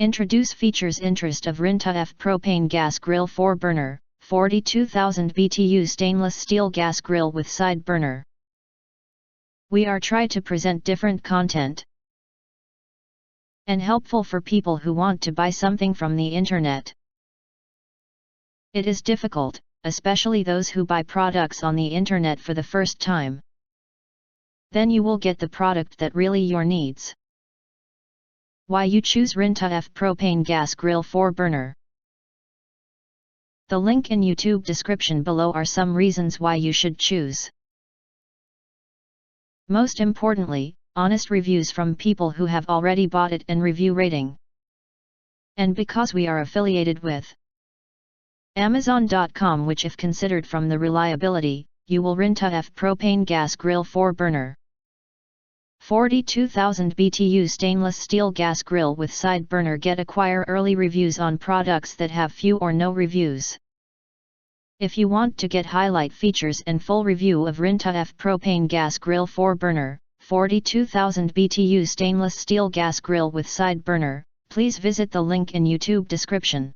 Introduce features interest of Rintuf Propane Gas Grill 4 burner, 42,000 BTU stainless steel gas grill with side burner. We are try to present different content and helpful for people who want to buy something from the internet. It is difficult, especially those who buy products on the internet for the first time. Then you will get the product that really your needs. Why you choose Rintuf Propane Gas Grill 4 burner? The link in YouTube description below are some reasons why you should choose. Most importantly, honest reviews from people who have already bought it and review rating. And because we are affiliated with Amazon.com, which if considered from the reliability, you will Rintuf Propane Gas Grill 4 burner. 42,000 BTU stainless steel gas grill with side burner. Get acquire early reviews on products that have few or no reviews. If you want to get highlight features and full review of Rintuf Propane Gas Grill 4 burner, 42,000 BTU stainless steel gas grill with side burner, please visit the link in YouTube description.